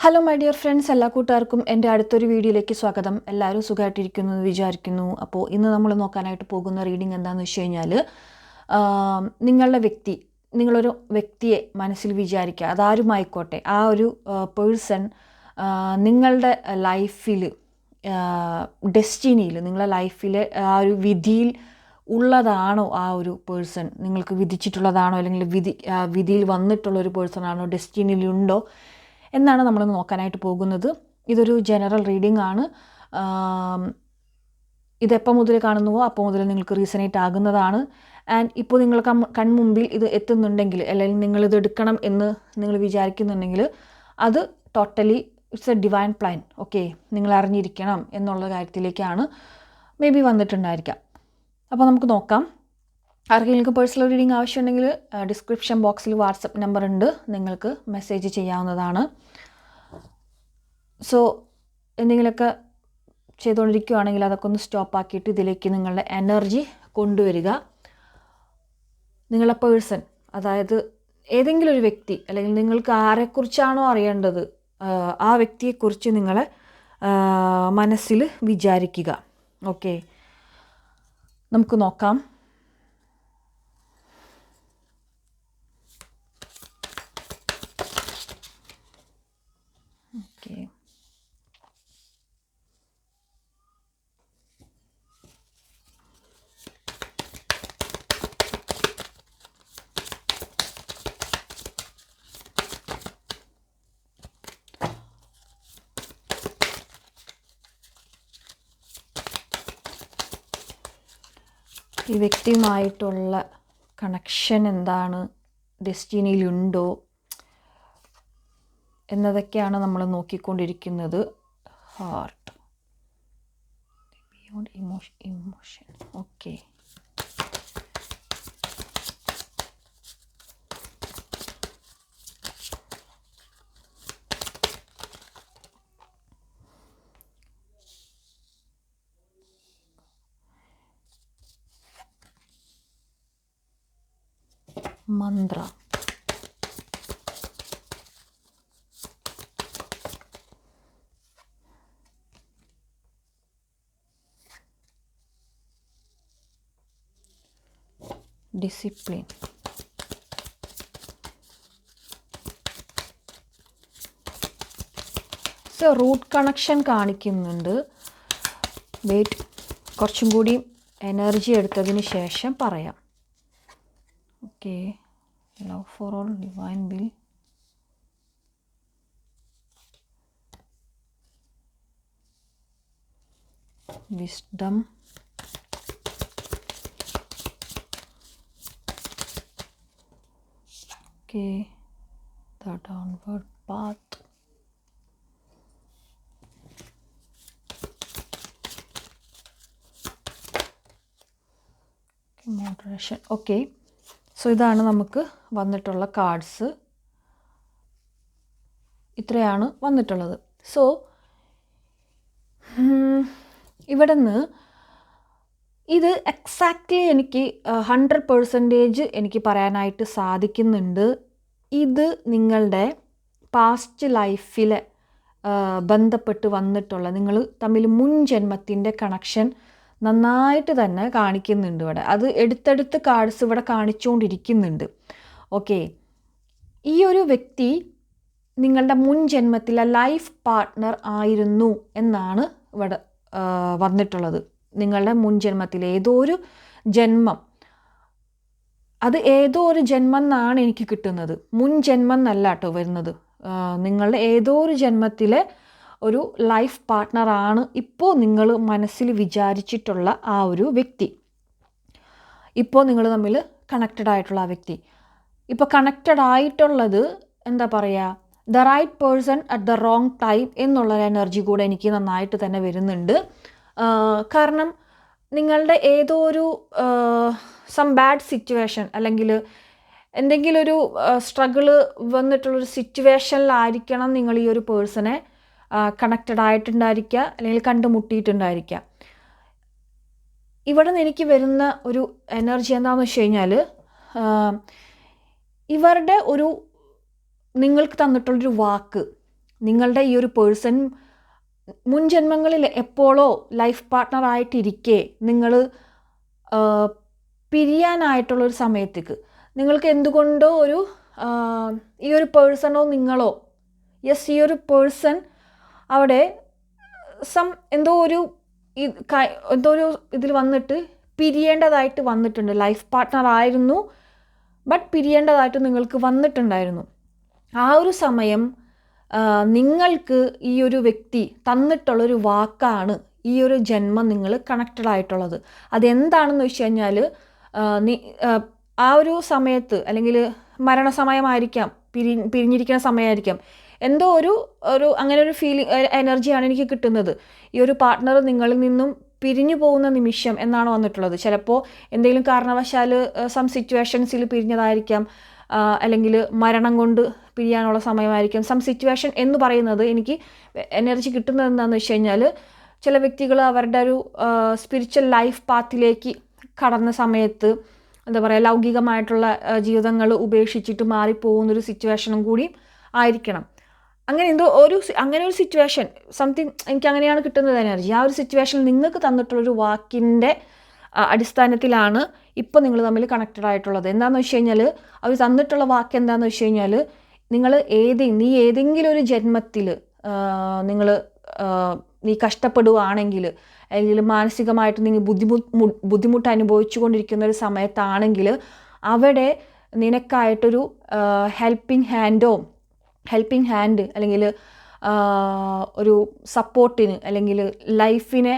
Hello my dear friends, എല്ലാ കൂട്ടുകാർക്കും എൻ്റെ അടുത്തൊരു വീഡിയോയിലേക്ക് സ്വാഗതം. എല്ലാവരും സുഖമായിട്ടിരിക്കുന്നു എന്ന് വിചാരിക്കുന്നു. അപ്പോൾ ഇന്ന് നമ്മൾ നോക്കാനായിട്ട് പോകുന്ന റീഡിംഗ് എന്താണെന്ന് വെച്ച് കഴിഞ്ഞാൽ, നിങ്ങളൊരു വ്യക്തിയെ മനസ്സിൽ വിചാരിക്കുക. അതാരുമായിക്കോട്ടെ, ആ ഒരു പേഴ്സൺ നിങ്ങളുടെ ലൈഫിൽ, ഡെസ്റ്റിനിയിൽ, നിങ്ങളുടെ ലൈഫിലെ ആ ഒരു വിധിയിൽ ഉള്ളതാണോ ആ ഒരു പേഴ്സൺ, നിങ്ങൾക്ക് വിധിച്ചിട്ടുള്ളതാണോ, അല്ലെങ്കിൽ വിധിയിൽ വന്നിട്ടുള്ളൊരു പേഴ്സൺ ആണോ, ഡെസ്റ്റിനിയിലുണ്ടോ എന്നാണ് നമ്മൾ നോക്കാനായിട്ട് പോകുന്നത്. ഇതൊരു ജനറൽ റീഡിംഗ് ആണ്. ഇതെപ്പോൾ മുതൽ കാണുന്നുവോ അപ്പോൾ മുതൽ നിങ്ങൾക്ക് റീസണേറ്റ് ആകുന്നതാണ്. ആൻഡ് ഇപ്പോൾ നിങ്ങൾ കൺമുമ്പിൽ ഇത് എത്തുന്നുണ്ടെങ്കിൽ, അല്ലെങ്കിൽ നിങ്ങളിത് എടുക്കണം എന്ന് നിങ്ങൾ വിചാരിക്കുന്നുണ്ടെങ്കിൽ, അത് totally it's A divine plan. Okay, നിങ്ങൾ അറിഞ്ഞിരിക്കണം എന്നുള്ള കാര്യത്തിലേക്കാണ് മേ ബി വന്നിട്ടുണ്ടായിരിക്കാം. അപ്പോൾ നമുക്ക് നോക്കാം. ആർക്കെങ്കിലും പേഴ്സണൽ റീഡിംഗ് ആവശ്യമുണ്ടെങ്കിൽ ഡിസ്ക്രിപ്ഷൻ ബോക്സിൽ വാട്സപ്പ് നമ്പർ ഉണ്ട്, നിങ്ങൾക്ക് മെസ്സേജ് ചെയ്യാവുന്നതാണ്. സോ എന്തെങ്കിലുമൊക്കെ ചെയ്തുകൊണ്ടിരിക്കുകയാണെങ്കിൽ അതൊക്കെ ഒന്ന് സ്റ്റോപ്പ് ആക്കിയിട്ട് ഇതിലേക്ക് നിങ്ങളുടെ എനർജി കൊണ്ടുവരിക. നിങ്ങളുടെ പേഴ്സൺ, അതായത് ഏതെങ്കിലും ഒരു വ്യക്തി, അല്ലെങ്കിൽ നിങ്ങൾക്ക് ആരെക്കുറിച്ചാണോ അറിയേണ്ടത് ആ വ്യക്തിയെക്കുറിച്ച് നിങ്ങളെ മനസ്സിൽ വിചാരിക്കുക. ഓക്കെ, നമുക്ക് നോക്കാം. ഓക്കെ, ഈ വ്യക്തിയുമായിട്ടുള്ള കണക്ഷൻ എന്താണ്, ഡെസ്റ്റിനിയിലുണ്ടോ എന്നതൊക്കെയാണ് നമ്മൾ നോക്കിക്കൊണ്ടിരിക്കുന്നത്. Heart, beyond emotion. ഓക്കെ, മന്ത്ര, ഡിസിപ്ലിൻ, സോ റൂട്ട് കണക്ഷൻ കാണിക്കുന്നുണ്ട്. വെയിറ്റ്, കുറച്ചും കൂടി എനർജി എടുത്തതിന് ശേഷം പറയാം. Okay, love for all, divine will, wisdom, okay, the downward path, moderation. Okay, so ഇതാണ് നമുക്ക് വന്നിട്ടുള്ള കാർഡ്സ്. ഇത്രയാണ് വന്നിട്ടുള്ളത്. സോ ഇവിടെ നിന്ന് ഇത് എക്സാക്ട്ലി എനിക്ക് 100% എനിക്ക് പറയാനായിട്ട് സാധിക്കുന്നുണ്ട്. ഇത് നിങ്ങളുടെ പാസ്റ്റ് ലൈഫിലെ ബന്ധപ്പെട്ട് വന്നിട്ടുള്ള, നിങ്ങൾ തമ്മിൽ മുൻ ജന്മത്തിൻ്റെ കണക്ഷൻ നന്നായിട്ട് തന്നെ കാണിക്കുന്നുണ്ട് ഇവിടെ. അത് എടുത്തെടുത്ത് കാർഡ്സ് ഇവിടെ കാണിച്ചുകൊണ്ടിരിക്കുന്നുണ്ട്. ഓക്കെ, ഈ ഒരു വ്യക്തി നിങ്ങളുടെ മുൻ ജന്മത്തിലെ ലൈഫ് പാർട്ട്ണർ ആയിരുന്നു എന്നാണ് ഇവിടെ വന്നിട്ടുള്ളത്. നിങ്ങളുടെ മുൻ ജന്മത്തിൽ ഏതോ ഒരു ജന്മം, അത് ഏതോ ഒരു ജന്മം എന്നാണ് എനിക്ക് കിട്ടുന്നത്, മുൻ ജന്മം എന്നല്ല കേട്ടോ വരുന്നത്. നിങ്ങളുടെ ഏതോ ഒരു ജന്മത്തിലെ ഒരു ലൈഫ് പാർട്ട്ണറാണ് ഇപ്പോൾ നിങ്ങൾ മനസ്സിൽ വിചാരിച്ചിട്ടുള്ള ആ ഒരു വ്യക്തി. ഇപ്പോൾ നിങ്ങൾ തമ്മിൽ കണക്റ്റഡ് ആയിട്ടുള്ള ആ വ്യക്തി. ഇപ്പോൾ കണക്റ്റഡ് ആയിട്ടുള്ളത് എന്താ പറയുക, the right person at the wrong time എന്നുള്ളൊരു എനർജി കൂടെ എനിക്ക് നന്നായിട്ട് തന്നെ വരുന്നുണ്ട്. കാരണം നിങ്ങളുടെ ഏതോ ഒരു സം ബാഡ് സിറ്റുവേഷൻ, അല്ലെങ്കിൽ എന്തെങ്കിലും ഒരു സ്ട്രഗിള് വന്നിട്ടുള്ളൊരു സിറ്റുവേഷനിലായിരിക്കണം നിങ്ങൾ ഈ ഒരു പേഴ്സണെ കണക്റ്റഡ് ആയിട്ടുണ്ടായിരിക്കുക, അല്ലെങ്കിൽ കണ്ടുമുട്ടിയിട്ടുണ്ടായിരിക്കുക. ഇവിടെ നിന്ന് എനിക്ക് വരുന്ന ഒരു എനർജി എന്താണെന്ന് വെച്ച് കഴിഞ്ഞാൽ, ഇവരുടെ ഒരു നിങ്ങൾക്ക് തന്നിട്ടുള്ളൊരു വാക്ക്, നിങ്ങളുടെ ഈ ഒരു പേഴ്സൺ മുൻ ജന്മങ്ങളിൽ എപ്പോഴോ ലൈഫ് പാർട്ട്ണറായിട്ടിരിക്കെ നിങ്ങൾ പിരിയാനായിട്ടുള്ളൊരു സമയത്തേക്ക് നിങ്ങൾക്ക് എന്തുകൊണ്ടോ ഒരു ഈ ഒരു പേഴ്സണോ നിങ്ങളോ ഈ ഒരു പേഴ്സൺ അവിടെ എന്തോ ഒരു ഇതിൽ വന്നിട്ട് പിരിയേണ്ടതായിട്ട് വന്നിട്ടുണ്ട്. ലൈഫ് പാർട്ട്ണർ ആയിരുന്നു, ബട്ട് പിരിയേണ്ടതായിട്ട് നിങ്ങൾക്ക് വന്നിട്ടുണ്ടായിരുന്നു. ആ ഒരു സമയം നിങ്ങൾക്ക് ഈ ഒരു വ്യക്തി തന്നിട്ടുള്ളൊരു വാക്കാണ് ഈ ഒരു ജന്മം നിങ്ങൾ കണക്റ്റഡ് ആയിട്ടുള്ളത്. അതെന്താണെന്ന് വെച്ച് കഴിഞ്ഞാൽ ആ ഒരു സമയത്ത് അല്ലെങ്കിൽ മരണസമയമായിരിക്കാം, പിരിഞ്ഞിരിക്കുന്ന സമയമായിരിക്കാം, എന്തോ ഒരു അങ്ങനെ ഒരു എനർജിയാണ് എനിക്ക് കിട്ടുന്നത്. ഈ ഒരു പാർട്ട്ണർ നിങ്ങളിൽ നിന്നും പിരിഞ്ഞു പോകുന്ന നിമിഷം എന്നാണ് വന്നിട്ടുള്ളത്. ചിലപ്പോൾ എന്തെങ്കിലും കാരണവശാൽ സിറ്റുവേഷൻസിൽ പിരിഞ്ഞതായിരിക്കാം, അല്ലെങ്കിൽ മരണം കൊണ്ട് പിരിയാനുള്ള സമയമായിരിക്കാം. സിറ്റുവേഷൻ എന്ന് പറയുന്നത് എനിക്ക് എനർജി കിട്ടുന്നത് എന്താണെന്ന് വെച്ച് കഴിഞ്ഞാൽ ചില വ്യക്തികൾ അവരുടെ ഒരു സ്പിരിച്വൽ ലൈഫ് പാത്തിലേക്ക് കടന്ന സമയത്ത് എന്താ പറയുക, ലൗകികമായിട്ടുള്ള ജീവിതങ്ങൾ ഉപേക്ഷിച്ചിട്ട് മാറിപ്പോകുന്നൊരു സിറ്റുവേഷനും കൂടി ആയിരിക്കണം. അങ്ങനെ അങ്ങനെ ഒരു സിറ്റുവേഷൻ സംതിങ് എനിക്ക് അങ്ങനെയാണ് കിട്ടുന്നത് എനർജി. ആ ഒരു സിറ്റുവേഷനിൽ നിങ്ങൾക്ക് തന്നിട്ടുള്ളൊരു വാക്കിൻ്റെ അടിസ്ഥാനത്തിലാണ് ഇപ്പോൾ നിങ്ങൾ തമ്മിൽ കണക്റ്റഡ് ആയിട്ടുള്ളത്. എന്താണെന്ന് വെച്ച് കഴിഞ്ഞാൽ അവർ തന്നിട്ടുള്ള വാക്ക് എന്താണെന്ന് വെച്ച് കഴിഞ്ഞാൽ നീ ഏതെങ്കിലും ഒരു ജന്മത്തിൽ നീ കഷ്ടപ്പെടുകയാണെങ്കിൽ, അല്ലെങ്കിൽ മാനസികമായിട്ട് നിങ്ങൾ ബുദ്ധിമുട്ട് അനുഭവിച്ചു കൊണ്ടിരിക്കുന്ന ഒരു സമയത്താണെങ്കിൽ അവിടെ നിനക്കായിട്ടൊരു ഹെൽപ്പിംഗ് ഹാൻഡ് അല്ലെങ്കിൽ ഒരു സപ്പോർട്ടിന് അല്ലെങ്കിൽ ലൈഫിനെ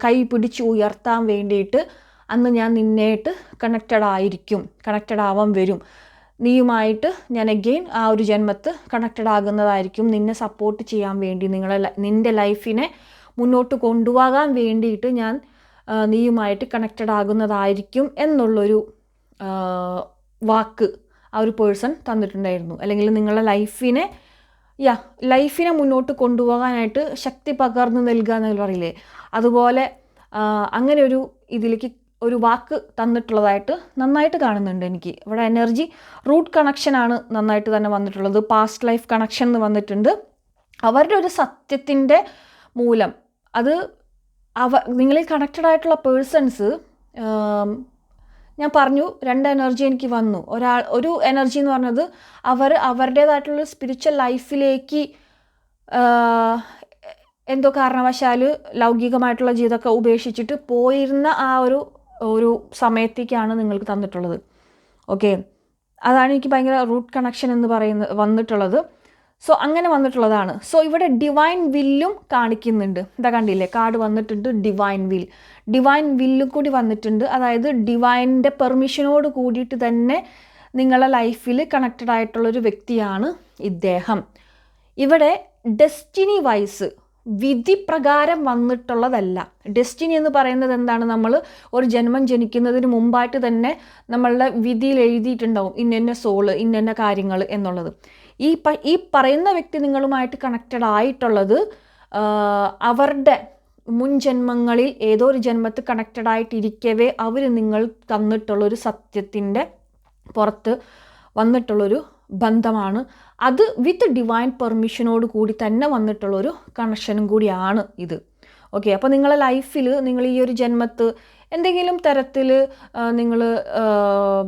കൈ പിടിച്ച് ഉയർത്താൻ വേണ്ടിയിട്ട് അന്ന് ഞാൻ നിന്നായിട്ട് കണക്റ്റഡ് ആവാൻ വരും. നീയുമായിട്ട് ഞാൻ അഗെയിൻ ആ ഒരു ജന്മത്ത് കണക്റ്റഡ് ആകുന്നതായിരിക്കും. നിന്നെ സപ്പോർട്ട് ചെയ്യാൻ വേണ്ടി, നിൻ്റെ ലൈഫിനെ മുന്നോട്ട് കൊണ്ടുപോകാൻ വേണ്ടിയിട്ട് ഞാൻ നീയുമായിട്ട് കണക്റ്റഡ് ആകുന്നതായിരിക്കും എന്നുള്ളൊരു വാക്ക് ആ ഒരു പേഴ്സൺ തന്നിട്ടുണ്ടായിരുന്നു. അല്ലെങ്കിൽ നിങ്ങളുടെ ലൈഫിനെ മുന്നോട്ട് കൊണ്ടുപോകാനായിട്ട് ശക്തി പകർന്നു നൽകുക എന്ന് പറയില്ലേ, അതുപോലെ അങ്ങനെ ഇതിലേക്ക് ഒരു വാക്ക് തന്നിട്ടുള്ളതായിട്ട് നന്നായിട്ട് കാണുന്നുണ്ട് എനിക്ക്. ഇവിടെ എനർജി റൂട്ട് കണക്ഷനാണ് നന്നായിട്ട് തന്നെ വന്നിട്ടുള്ളത്. പാസ്റ്റ് ലൈഫ് കണക്ഷൻ എന്ന് വന്നിട്ടുണ്ട്. അവരുടെ ഒരു സത്യത്തിൻ്റെ മൂലം അത് നിങ്ങളിൽ കണക്റ്റഡ് ആയിട്ടുള്ള പേഴ്സൺസ്, ഞാൻ പറഞ്ഞു 2 എനർജി എനിക്ക് വന്നു. ഒരു എനർജി എന്ന് പറഞ്ഞത് അവരുടേതായിട്ടുള്ള സ്പിരിച്വൽ ലൈഫിലേക്ക് എന്തോ കാരണവശാൽ ലൗകികമായിട്ടുള്ള ജീവിതമൊക്കെ ഉപേക്ഷിച്ചിട്ട് പോയിരുന്ന ആ ഒരു സമയത്തേക്കാണ് നിങ്ങൾക്ക് തന്നിട്ടുള്ളത്. ഓക്കെ, അതാണ് എനിക്ക് ഭയങ്കര റൂട്ട് കണക്ഷൻ എന്ന് വന്നിട്ടുള്ളത്. സോ അങ്ങനെ വന്നിട്ടുള്ളതാണ്. സോ ഇവിടെ ഡിവൈൻ വില്ലും കാണിക്കുന്നുണ്ട്. എന്താ കണ്ടില്ലേ, കാർഡ് വന്നിട്ടുണ്ട് ഡിവൈൻ വില്ലും കൂടി വന്നിട്ടുണ്ട്. അതായത് ഡിവൈൻ്റെ പെർമിഷനോട് കൂടിയിട്ട് തന്നെ നിങ്ങളുടെ ലൈഫിൽ കണക്റ്റഡ് ആയിട്ടുള്ളൊരു വ്യക്തിയാണ് ഇദ്ദേഹം. ഇവിടെ ഡെസ്റ്റിനി വൈസ് വിധി പ്രകാരം വന്നിട്ടുള്ളതല്ല. ഡെസ്റ്റിനി എന്ന് പറയുന്നത് എന്താണ്, നമ്മൾ ഒരു ജന്മം ജനിക്കുന്നതിന് മുമ്പായിട്ട് തന്നെ നമ്മളുടെ വിധിയിൽ എഴുതിയിട്ടുണ്ടാവും ഇന്ന സോള് ഇന്ന കാര്യങ്ങൾ എന്നുള്ളത്. ഈ പറയുന്ന വ്യക്തി നിങ്ങളുമായിട്ട് കണക്റ്റഡ് ആയിട്ടുള്ളത് അവരുടെ മുൻ ജന്മങ്ങളിൽ ഏതോ ഒരു ജന്മത്ത് കണക്റ്റഡ് ആയിട്ടിരിക്കവേ അവർ നിങ്ങൾ തന്നിട്ടുള്ളൊരു സത്യത്തിൻ്റെ പുറത്ത് വന്നിട്ടുള്ളൊരു ബന്ധമാണ്. അത് വിത്ത് ഡിവൈൻ പെർമിഷനോട് കൂടി തന്നെ വന്നിട്ടുള്ളൊരു കണക്ഷനും കൂടിയാണ് ഇത്. ഓക്കെ, അപ്പോൾ നിങ്ങളെ ലൈഫിൽ നിങ്ങൾ ഈ ഒരു ജന്മത്ത് എന്തെങ്കിലും തരത്തിൽ നിങ്ങൾ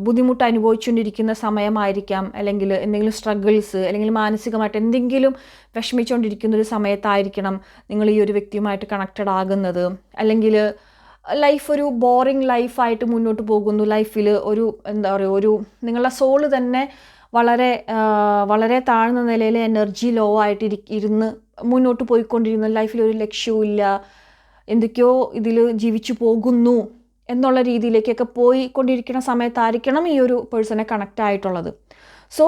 ബുദ്ധിമുട്ട് അനുഭവിച്ചുകൊണ്ടിരിക്കുന്ന സമയമായിരിക്കാം, അല്ലെങ്കിൽ എന്തെങ്കിലും സ്ട്രഗിൾസ്, അല്ലെങ്കിൽ മാനസികമായിട്ട് എന്തെങ്കിലും വിഷമിച്ചുകൊണ്ടിരിക്കുന്നൊരു സമയത്തായിരിക്കണം നിങ്ങൾ ഈ ഒരു വ്യക്തിയുമായിട്ട് കണക്റ്റഡ് ആകുന്നത്. അല്ലെങ്കിൽ ലൈഫ് ഒരു ബോറിങ് ലൈഫായിട്ട് മുന്നോട്ട് പോകുന്നു. ലൈഫിൽ നിങ്ങളുടെ സോള് തന്നെ വളരെ താഴ്ന്ന നിലയിൽ എനർജി ലോ ആയിട്ട് ഇരുന്ന് മുന്നോട്ട് പോയിക്കൊണ്ടിരുന്ന, ലൈഫിൽ ഒരു ലക്ഷ്യവും എന്തൊക്കെയോ ഇതിൽ ജീവിച്ചു പോകുന്നു എന്നുള്ള രീതിയിലേക്കൊക്കെ പോയിക്കൊണ്ടിരിക്കുന്ന സമയത്തായിരിക്കണം ഈ ഒരു പേഴ്സണെ കണക്റ്റ് ആയിട്ടുള്ളത്. സോ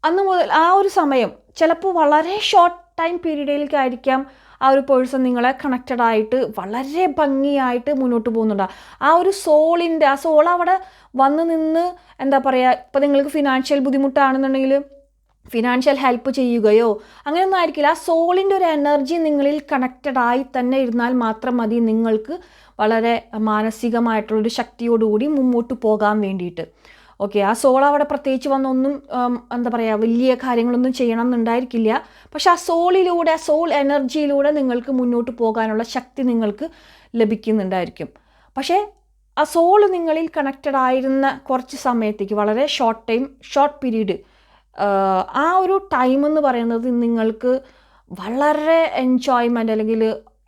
അന്ന് മുതൽ ആ ഒരു സമയം ചിലപ്പോൾ വളരെ ഷോർട്ട് ടൈം പീരീഡിലേക്കായിരിക്കാം ആ ഒരു പേഴ്സൺ നിങ്ങളെ കണക്റ്റഡ് ആയിട്ട് വളരെ ഭംഗിയായിട്ട് മുന്നോട്ട് പോകുന്നുണ്ട്. ആ ഒരു സോൾ അവിടെ വന്ന് നിന്ന് എന്താ പറയുക, ഇപ്പോൾ നിങ്ങൾക്ക് ഫിനാൻഷ്യൽ ബുദ്ധിമുട്ടാണെന്നുണ്ടെങ്കിൽ ഫിനാൻഷ്യൽ ഹെൽപ്പ് ചെയ്യുകയോ അങ്ങനെയൊന്നും ആയിരിക്കില്ല. ആ സോളിൻ്റെ ഒരു എനർജി നിങ്ങളിൽ കണക്റ്റഡ് ആയി തന്നെ ഇരുന്നാൽ മാത്രം മതി നിങ്ങൾക്ക് വളരെ മാനസികമായിട്ടുള്ളൊരു ശക്തിയോടുകൂടി മുമ്പോട്ട് പോകാൻ വേണ്ടിയിട്ട്. ഓക്കെ, ആ സോൾ അവിടെ പ്രത്യേകിച്ച് വന്നൊന്നും എന്താ പറയുക വലിയ കാര്യങ്ങളൊന്നും ചെയ്യണം എന്നുണ്ടായിരിക്കില്ല. പക്ഷെ ആ സോളിലൂടെ, ആ സോൾ എനർജിയിലൂടെ നിങ്ങൾക്ക് മുന്നോട്ട് പോകാനുള്ള ശക്തി നിങ്ങൾക്ക് ലഭിക്കുന്നുണ്ടായിരിക്കും. പക്ഷേ ആ സോള് നിങ്ങളിൽ കണക്റ്റഡ് ആയിരുന്ന കുറച്ച് സമയത്തേക്ക്, വളരെ ഷോർട്ട് പീരീഡ്, ആ ഒരു ടൈം എന്ന് പറയുന്നത് നിങ്ങൾക്ക് വളരെ എൻജോയ്മെൻ്റ്, അല്ലെങ്കിൽ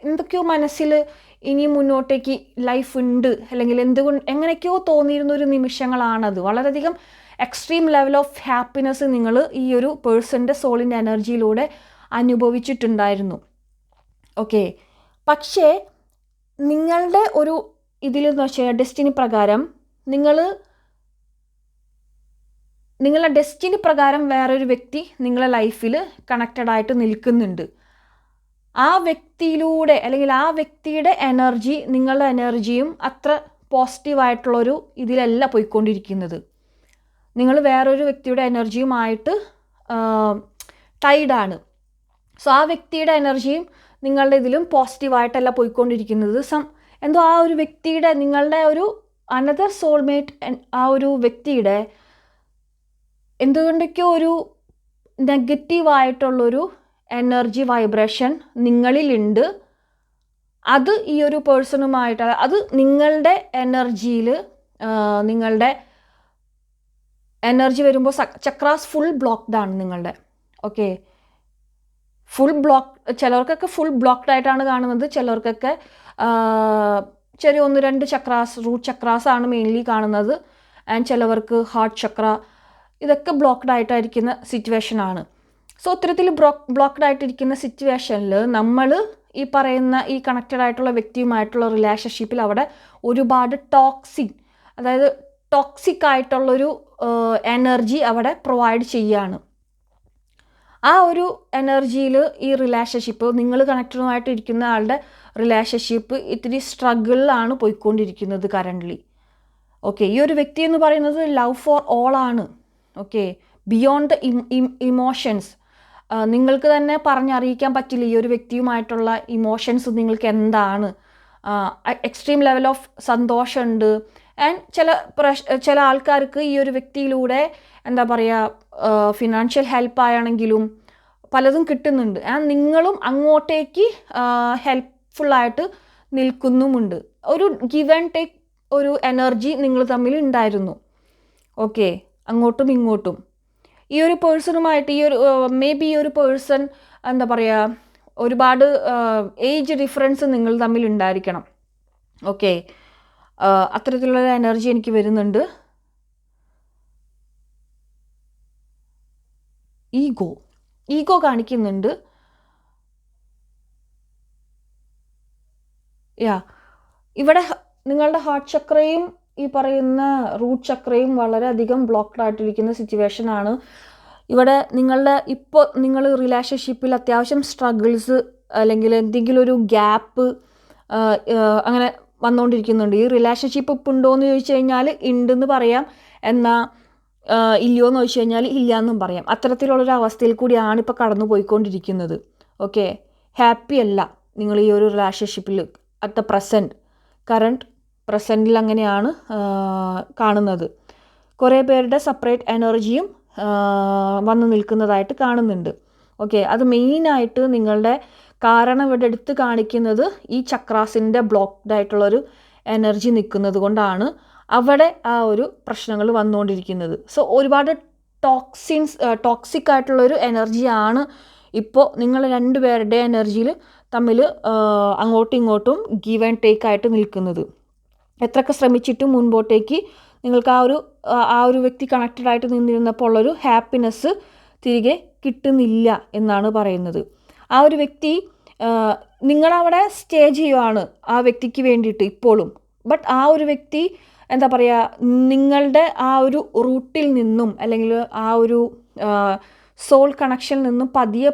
എന്തൊക്കെയോ മനസ്സിൽ ഇനി മുന്നോട്ടേക്ക് ലൈഫ് ഉണ്ട്, അല്ലെങ്കിൽ എങ്ങനെയൊക്കെയോ തോന്നിയിരുന്ന ഒരു നിമിഷങ്ങളാണത്. വളരെയധികം എക്സ്ട്രീം ലെവൽ ഓഫ് ഹാപ്പിനെസ് നിങ്ങൾ ഈ ഒരു പേഴ്സൻ്റെ സോളിൻ്റെ എനർജിയിലൂടെ അനുഭവിച്ചിട്ടുണ്ടായിരുന്നു. ഓക്കെ, പക്ഷേ നിങ്ങളുടെ ഒരു ഇതിലെന്ന് വെച്ചാൽ ഡെസ്റ്റിനി പ്രകാരം നിങ്ങളുടെ ഡെസ്റ്റിനി പ്രകാരം വേറൊരു വ്യക്തി നിങ്ങളുടെ ലൈഫിൽ കണക്റ്റഡ് ആയിട്ട് നിൽക്കുന്നുണ്ട്. ആ വ്യക്തിയിലൂടെ, അല്ലെങ്കിൽ ആ വ്യക്തിയുടെ എനർജി നിങ്ങളുടെ എനർജിയും അത്ര പോസിറ്റീവായിട്ടുള്ളൊരു ഇതിലല്ല പോയിക്കൊണ്ടിരിക്കുന്നത്. നിങ്ങൾ വേറൊരു വ്യക്തിയുടെ എനർജിയുമായിട്ട് ടൈഡാണ്. സോ ആ വ്യക്തിയുടെ എനർജിയും നിങ്ങളുടെ ഇതിലും പോസിറ്റീവായിട്ടല്ല പോയിക്കൊണ്ടിരിക്കുന്നത്. എന്തോ ആ ഒരു വ്യക്തിയുടെ, നിങ്ങളുടെ ഒരു അനദർ സോൾമേറ്റ്, ആ ഒരു വ്യക്തിയുടെ എന്തുകൊണ്ടൊക്കെയോ ഒരു നെഗറ്റീവായിട്ടുള്ളൊരു എനർജി വൈബ്രേഷൻ നിങ്ങളിലുണ്ട്. അത് ഈ ഒരു പേഴ്സണുമായിട്ട്, അത് നിങ്ങളുടെ എനർജിയിൽ, നിങ്ങളുടെ എനർജി വരുമ്പോൾ ചക്രാസ് ഫുൾ ബ്ലോക്ക്ഡ് ആണ് നിങ്ങളുടെ. ഓക്കെ, ഫുൾ ബ്ലോക്ക്, ചിലർക്കൊക്കെ ഫുൾ ബ്ലോക്ക്ഡ് ആയിട്ടാണ് കാണുന്നത്, ചിലർക്കൊക്കെ ചെറിയ 1-2 ചക്രാസ്, റൂട്ട് ചക്രാസ് ആണ് മെയിൻലി കാണുന്നത്. ആൻഡ് ചിലവർക്ക് ഹാർട്ട് ചക്ര, ഇതൊക്കെ ബ്ലോക്ക്ഡ് ആയിട്ടായിരിക്കുന്ന സിറ്റുവേഷനാണ്. സോ ഇത്തരത്തിൽ ബ്ലോക്ക്ഡ് ആയിട്ടിരിക്കുന്ന സിറ്റുവേഷനിൽ നമ്മൾ ഈ പറയുന്ന ഈ കണക്റ്റഡ് ആയിട്ടുള്ള വ്യക്തിയുമായിട്ടുള്ള റിലേഷൻഷിപ്പിൽ അവിടെ ഒരുപാട് അതായത് ടോക്സിക് ആയിട്ടുള്ളൊരു എനർജി അവിടെ പ്രൊവൈഡ് ചെയ്യുകയാണ്. ആ ഒരു എനർജിയിൽ ഈ റിലേഷൻഷിപ്പ്, നിങ്ങൾ കണക്റ്റഡുമായിട്ട് ഇരിക്കുന്ന ആളുടെ റിലേഷൻഷിപ്പ് ഇത്തിരി സ്ട്രഗിളിലാണ് പോയിക്കൊണ്ടിരിക്കുന്നത് കറൻ്റ്ലി. ഓക്കെ, ഈ ഒരു വ്യക്തി എന്ന് പറയുന്നത് ലവ് ഫോർ ഓൾ ആണ്. ഓക്കെ, ബിയോണ്ട് ദ ഇമോഷൻസ്, നിങ്ങൾക്ക് തന്നെ പറഞ്ഞറിയിക്കാൻ പറ്റില്ല ഈ ഒരു വ്യക്തിയുമായിട്ടുള്ള ഇമോഷൻസ് നിങ്ങൾക്ക് എന്താണ്. എക്സ്ട്രീം ലെവൽ ഓഫ് സന്തോഷമുണ്ട്. ആൻഡ് ചില ആൾക്കാർക്ക് ഈ ഒരു വ്യക്തിയിലൂടെ എന്താ പറയുക, ഫിനാൻഷ്യൽ ഹെൽപ്പായാണെങ്കിലും പലതും കിട്ടുന്നുണ്ട്. ആൻഡ് നിങ്ങളും അങ്ങോട്ടേക്ക് ഹെൽപ്ഫുള്ളായിട്ട് നിൽക്കുന്നുമുണ്ട്. ഒരു ഗിവ് ആൻഡ് ടേക്ക് ഒരു എനർജി നിങ്ങൾ തമ്മിൽ ഉണ്ടായിരുന്നു. ഓക്കെ, അങ്ങോട്ടും ഇങ്ങോട്ടും. ഈ ഒരു പേഴ്സണുമായിട്ട് മേ ബി ഈ ഒരു പേഴ്സൺ എന്താ പറയുക, ഒരുപാട് ഏജ് ഡിഫറൻസ് നിങ്ങൾ തമ്മിൽ ഉണ്ടായിരിക്കണം. ഓക്കെ, അത്തരത്തിലുള്ള എനർജി എനിക്ക് വരുന്നുണ്ട്. ഈഗോ കാണിക്കുന്നുണ്ട്. ഇവിടെ നിങ്ങളുടെ ഹാർട്ട് ചക്രയും ഈ പറയുന്ന റൂട്ട് ചക്രയും വളരെയധികം ബ്ലോക്ക്ഡ് ആയിട്ടിരിക്കുന്ന സിറ്റുവേഷൻ ആണ്. ഇവിടെ ഇപ്പോൾ നിങ്ങൾ റിലേഷൻഷിപ്പിൽ അത്യാവശ്യം സ്ട്രഗിൾസ്, അല്ലെങ്കിൽ എന്തെങ്കിലും ഒരു ഗ്യാപ്പ് അങ്ങനെ വന്നുകൊണ്ടിരിക്കുന്നുണ്ട്. ഈ റിലേഷൻഷിപ്പ് ഇപ്പോൾ ഉണ്ടോ എന്ന് ചോദിച്ചു കഴിഞ്ഞാൽ ഉണ്ടെന്ന് പറയാം, എന്നാൽ ഇല്ലയോ എന്ന് ചോദിച്ചു കഴിഞ്ഞാൽ ഇല്ല എന്നും പറയാം. അത്തരത്തിലുള്ളൊരു അവസ്ഥയിൽ കൂടിയാണ് ഇപ്പോൾ കടന്നു പോയിക്കൊണ്ടിരിക്കുന്നത്. ഓക്കെ, ഹാപ്പി അല്ല നിങ്ങൾ ഈ ഒരു റിലേഷൻഷിപ്പിൽ അറ്റ് ദ പ്രസൻറ്റിൽ അങ്ങനെയാണ് കാണുന്നത്. കുറേ പേരുടെ സെപ്പറേറ്റ് എനർജിയും വന്നു നിൽക്കുന്നതായിട്ട് കാണുന്നുണ്ട്. ഓക്കെ, അത് മെയിനായിട്ട് നിങ്ങളുടെ കാരണം ഇവിടെ എടുത്ത് കാണിക്കുന്നത് ഈ ചക്രാസിൻ്റെ ബ്ലോക്ക്ഡ് ആയിട്ടുള്ളൊരു എനർജി നിൽക്കുന്നത് കൊണ്ടാണ് അവിടെ ആ ഒരു പ്രശ്നങ്ങൾ വന്നുകൊണ്ടിരിക്കുന്നത്. സോ ഒരുപാട് ടോക്സിക് ആയിട്ടുള്ളൊരു എനർജിയാണ് ഇപ്പോൾ നിങ്ങൾ രണ്ടുപേരുടെ എനർജിയിൽ തമ്മിൽ അങ്ങോട്ടും ഇങ്ങോട്ടും ഗീവ് ആൻഡ് ടേക്ക് ആയിട്ട് നിൽക്കുന്നത്. എത്രയൊക്കെ ശ്രമിച്ചിട്ടും മുൻപോട്ടേക്ക് നിങ്ങൾക്ക് ആ ഒരു വ്യക്തി കണക്റ്റഡ് ആയിട്ട് നിന്നിരുന്നപ്പോൾ ഉള്ളൊരു ഹാപ്പിനെസ് തിരികെ കിട്ടുന്നില്ല എന്നാണ് പറയുന്നത്. ആ ഒരു വ്യക്തി നിങ്ങളവിടെ സ്റ്റേ ചെയ്യുവാണ് ആ വ്യക്തിക്ക് വേണ്ടിയിട്ട് ഇപ്പോഴും. ബട്ട് ആ ഒരു വ്യക്തി എന്താ പറയുക, നിങ്ങളുടെ ആ ഒരു റൂട്ടിൽ നിന്നും, അല്ലെങ്കിൽ ആ ഒരു സോൾ കണക്ഷനിൽ നിന്നും പതിയെ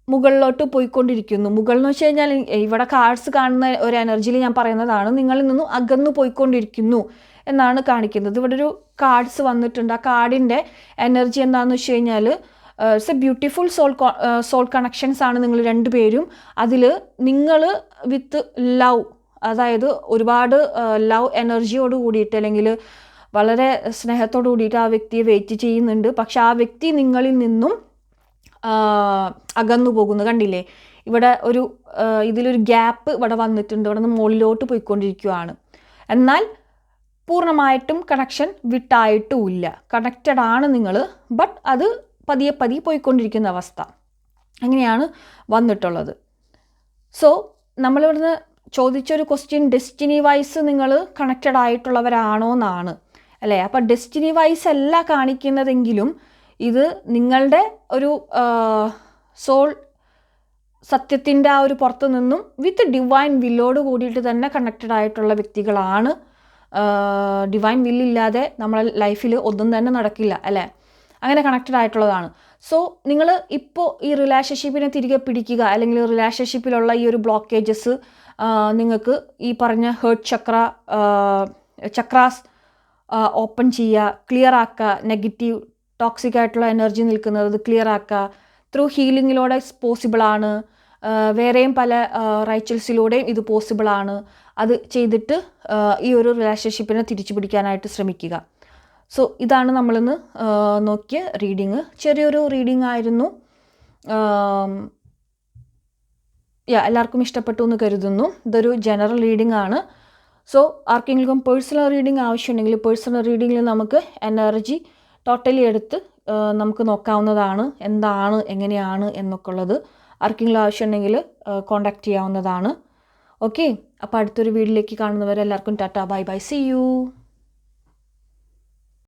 മുകളിലോട്ട് പോയിക്കൊണ്ടിരിക്കുന്നു. മുകളിൽ എന്ന് വെച്ച് കഴിഞ്ഞാൽ ഇവിടെ കാർഡ്സ് കാണുന്ന ഒരു എനർജിയിൽ ഞാൻ പറയുന്നതാണ്, നിങ്ങളിൽ നിന്നും അകന്നു പോയിക്കൊണ്ടിരിക്കുന്നു എന്നാണ് കാണിക്കുന്നത്. ഇവിടെ ഒരു കാർഡ്സ് വന്നിട്ടുണ്ട്. ആ കാർഡിൻ്റെ എനർജി എന്താണെന്ന് വെച്ച് കഴിഞ്ഞാൽ it's a beautiful soul connections ആണ് നിങ്ങൾ രണ്ടുപേരും. അതിൽ നിങ്ങൾ വിത്ത് ലവ്, അതായത് ഒരുപാട് ലവ് എനർജിയോട് കൂടിയിട്ട്, അല്ലെങ്കിൽ വളരെ സ്നേഹത്തോടു കൂടിയിട്ട് ആ വ്യക്തിയെ വെയിറ്റ് ചെയ്യുന്നുണ്ട്. പക്ഷെ ആ വ്യക്തി നിങ്ങളിൽ നിന്നും അകന്നു പോകുന്നു. കണ്ടില്ലേ, ഇവിടെ ഇതിലൊരു ഗ്യാപ്പ് ഇവിടെ വന്നിട്ടുണ്ട്. ഇവിടെ നിന്ന് മുകളിലോട്ട് പോയിക്കൊണ്ടിരിക്കുകയാണ്. എന്നാൽ പൂർണ്ണമായിട്ടും കണക്ഷൻ വിട്ടായിട്ടുമില്ല. കണക്റ്റഡ് ആണ് നിങ്ങൾ, ബട്ട് അത് പതിയെ പോയിക്കൊണ്ടിരിക്കുന്ന അവസ്ഥ. അങ്ങനെയാണ് വന്നിട്ടുള്ളത്. സോ നമ്മളിവിടുന്ന് ചോദിച്ചൊരു ക്വസ്റ്റ്യൻ ഡെസ്റ്റിനി വൈസ് നിങ്ങൾ കണക്റ്റഡ് ആയിട്ടുള്ളവരാണോ എന്നാണ് അല്ലേ. അപ്പം ഡെസ്റ്റിനി വൈസ് അല്ല കാണിക്കുന്നതെങ്കിലും ഇത് നിങ്ങളുടെ ഒരു സോൾ സത്യത്തിൻ്റെ ആ ഒരു പുറത്തു നിന്നും വിത്ത് ഡിവൈൻ വില്ലോട് കൂടിയിട്ട് തന്നെ കണക്റ്റഡ് ആയിട്ടുള്ള വ്യക്തികളാണ്. ഡിവൈൻ വില്ലില്ലാതെ നമ്മളെ ലൈഫിൽ ഒന്നും തന്നെ നടക്കില്ല അല്ലേ. അങ്ങനെ കണക്റ്റഡ് ആയിട്ടുള്ളതാണ്. സോ നിങ്ങൾ ഇപ്പോൾ ഈ റിലേഷൻഷിപ്പിനെ തിരികെ പിടിക്കുക, അല്ലെങ്കിൽ റിലേഷൻഷിപ്പിലുള്ള ഈ ഒരു ബ്ലോക്കേജസ് നിങ്ങൾക്ക് ഈ പറഞ്ഞ ഹേർട്ട് ചക്രാസ് ഓപ്പൺ ചെയ്യുക, ക്ലിയർ ആക്കുക. നെഗറ്റീവ് ടോക്സിക് ആയിട്ടുള്ള എനർജി നിൽക്കുന്നത് ക്ലിയർ ആക്കുക. ത്രൂ ഹീലിങ്ങിലൂടെ പോസിബിളാണ്. വേറെയും പല റൈച്വൽസിലൂടെയും ഇത് പോസിബിളാണ്. അത് ചെയ്തിട്ട് ഈ ഒരു റിലേഷൻഷിപ്പിനെ തിരിച്ചു പിടിക്കാനായിട്ട് ശ്രമിക്കുക. സോ ഇതാണ് നമ്മളിന്ന് നോക്കിയ റീഡിങ്. ചെറിയൊരു റീഡിങ് ആയിരുന്നു. എല്ലാവർക്കും ഇഷ്ടപ്പെട്ടു എന്ന് കരുതുന്നു. ഇതൊരു ജനറൽ റീഡിംഗ് ആണ്. സോ ആർക്കെങ്കിലും പേഴ്സണൽ റീഡിംഗ് ആവശ്യമുണ്ടെങ്കിൽ പേഴ്സണൽ റീഡിങ്ങിൽ നമുക്ക് എനർജി ടോട്ടലി എടുത്ത് നമുക്ക് നോക്കാവുന്നതാണ്, എന്താണ് എങ്ങനെയാണ് എന്നൊക്കെ ഉള്ളത്. ആർക്കെങ്കിലും ആവശ്യമുണ്ടെങ്കിൽ കോൺടാക്റ്റ് ചെയ്യാവുന്നതാണ്. ഓക്കെ, അപ്പോൾ അടുത്തൊരു വീഡിയോയിലേക്ക് കാണുന്നവരെ എല്ലാവർക്കും tata, bye bye, see U.